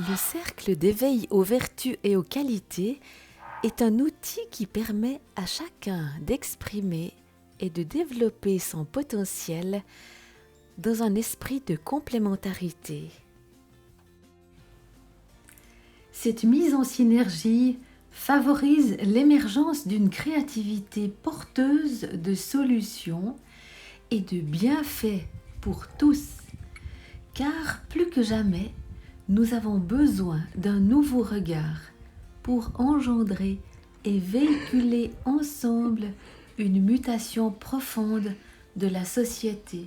Le cercle d'éveil aux vertus et aux qualités est un outil qui permet à chacun d'exprimer et de développer son potentiel dans un esprit de complémentarité. Cette mise en synergie favorise l'émergence d'une créativité porteuse de solutions et de bienfaits pour tous, car plus que jamais, nous avons besoin d'un nouveau regard pour engendrer et véhiculer ensemble une mutation profonde de la société.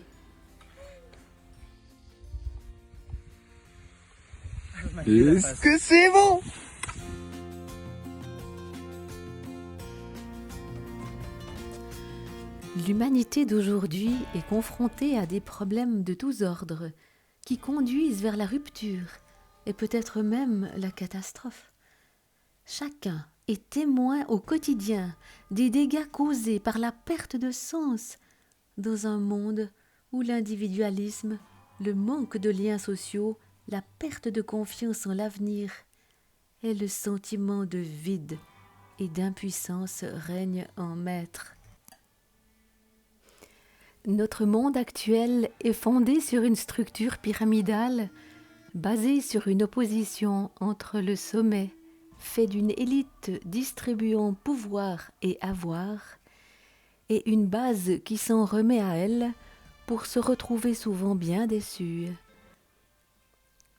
Est-ce que c'est bon? L'humanité d'aujourd'hui est confrontée à des problèmes de tous ordres qui conduisent vers la rupture et peut-être même la catastrophe. Chacun est témoin au quotidien des dégâts causés par la perte de sens dans un monde où l'individualisme, le manque de liens sociaux, la perte de confiance en l'avenir et le sentiment de vide et d'impuissance règnent en maître. Notre monde actuel est fondé sur une structure pyramidale basée sur une opposition entre le sommet, fait d'une élite distribuant pouvoir et avoir, et une base qui s'en remet à elle pour se retrouver souvent bien déçue.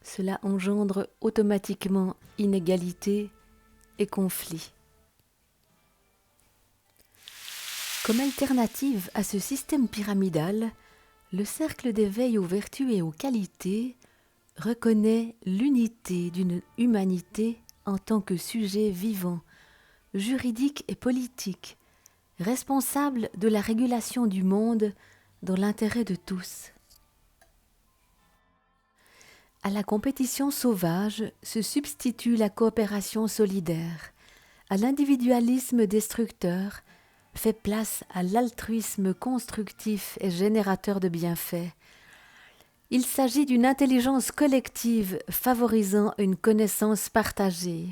Cela engendre automatiquement inégalité et conflit. Comme alternative à ce système pyramidal, le cercle d'éveil aux vertus et aux qualités reconnaît l'unité d'une humanité en tant que sujet vivant, juridique et politique, responsable de la régulation du monde dans l'intérêt de tous. À la compétition sauvage se substitue la coopération solidaire. À l'individualisme destructeur fait place à l'altruisme constructif et générateur de bienfaits. Il s'agit d'une intelligence collective favorisant une connaissance partagée.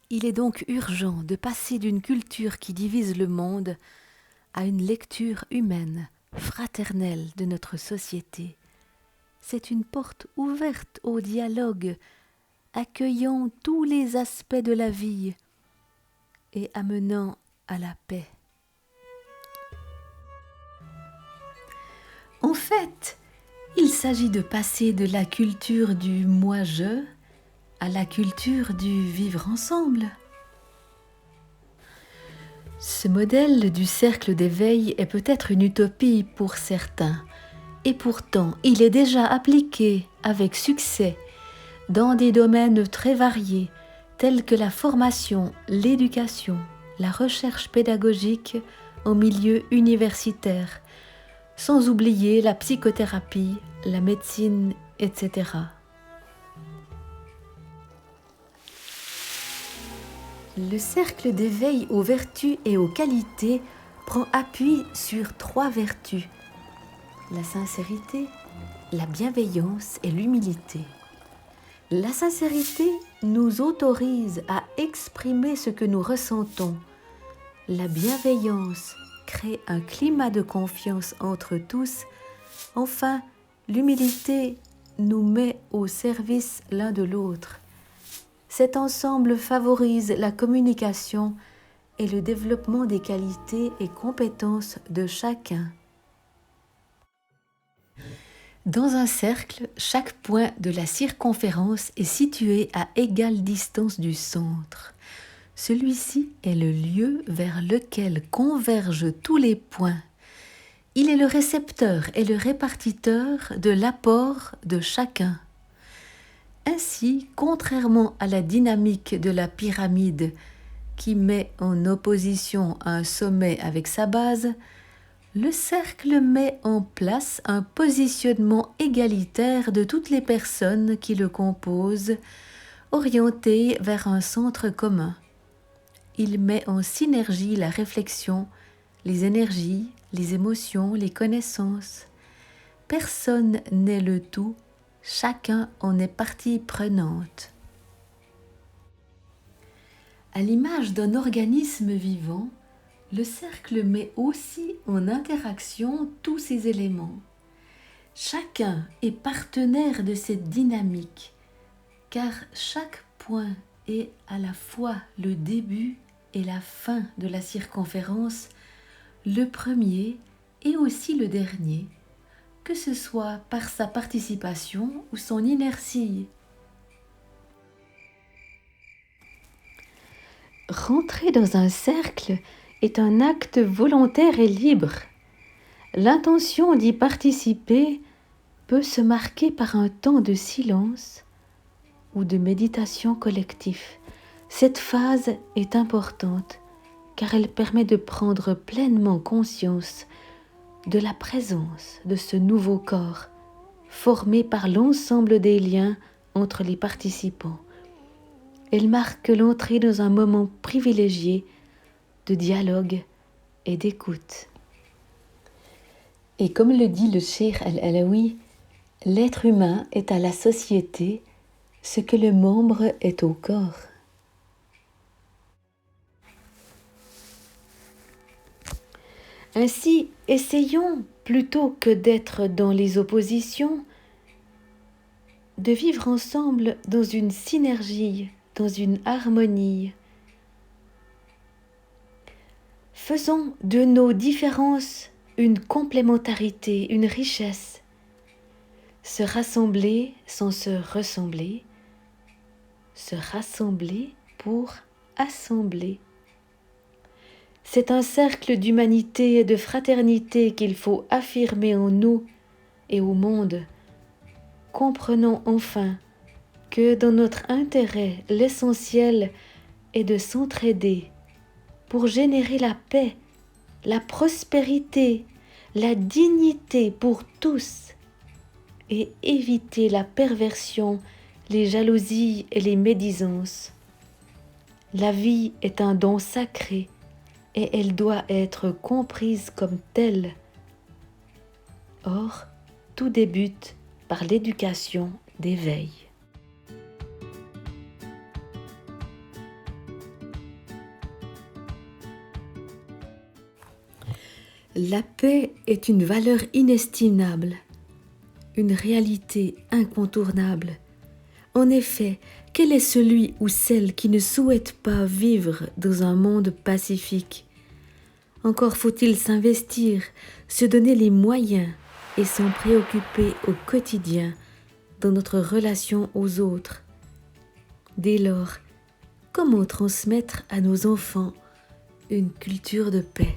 Il est donc urgent de passer d'une culture qui divise le monde à une lecture humaine, fraternelle de notre société. C'est une porte ouverte au dialogue, accueillant tous les aspects de la vie et amenant à la paix. En fait, il s'agit de passer de la culture du moi-je à la culture du vivre ensemble. Ce modèle du cercle d'éveil est peut-être une utopie pour certains, et pourtant il est déjà appliqué avec succès dans des domaines très variés tels que la formation, l'éducation, la recherche pédagogique en milieu universitaire, sans oublier la psychothérapie, la médecine, etc. Le cercle d'éveil aux vertus et aux qualités prend appui sur 3 vertus: la sincérité, la bienveillance et l'humilité. La sincérité nous autorise à exprimer ce que nous ressentons. La bienveillance crée un climat de confiance entre tous. Enfin, l'humilité nous met au service l'un de l'autre. Cet ensemble favorise la communication et le développement des qualités et compétences de chacun. Dans un cercle, chaque point de la circonférence est situé à égale distance du centre. Celui-ci est le lieu vers lequel convergent tous les points. Il est le récepteur et le répartiteur de l'apport de chacun. Ainsi, contrairement à la dynamique de la pyramide qui met en opposition un sommet avec sa base, le cercle met en place un positionnement égalitaire de toutes les personnes qui le composent, orienté vers un centre commun. Il met en synergie la réflexion, les énergies, les émotions, les connaissances. Personne n'est le tout, chacun en est partie prenante. À l'image d'un organisme vivant, le cercle met aussi en interaction tous ces éléments. Chacun est partenaire de cette dynamique, car chaque point est à la fois le début et la fin de la circonférence, le premier et aussi le dernier, que ce soit par sa participation ou son inertie. Rentrer dans un cercle est un acte volontaire et libre. L'intention d'y participer peut se marquer par un temps de silence ou de méditation collective. Cette phase est importante car elle permet de prendre pleinement conscience de la présence de ce nouveau corps formé par l'ensemble des liens entre les participants. Elle marque l'entrée dans un moment privilégié de dialogue et d'écoute. Et comme le dit le Cheikh Al-Alaoui, l'être humain est à la société ce que le membre est au corps. Ainsi, essayons, plutôt que d'être dans les oppositions, de vivre ensemble dans une synergie, dans une harmonie. Faisons de nos différences une complémentarité, une richesse. Se rassembler sans se ressembler, se rassembler pour assembler. C'est un cercle d'humanité et de fraternité qu'il faut affirmer en nous et au monde. Comprenons enfin que dans notre intérêt, l'essentiel est de s'entraider pour générer la paix, la prospérité, la dignité pour tous et éviter la perversion, les jalousies et les médisances. La vie est un don sacré et elle doit être comprise comme telle. Or, tout débute par l'éducation d'éveil. La paix est une valeur inestimable, une réalité incontournable. En effet, quel est celui ou celle qui ne souhaite pas vivre dans un monde pacifique? Encore faut-il s'investir, se donner les moyens et s'en préoccuper au quotidien dans notre relation aux autres. Dès lors, comment transmettre à nos enfants une culture de paix?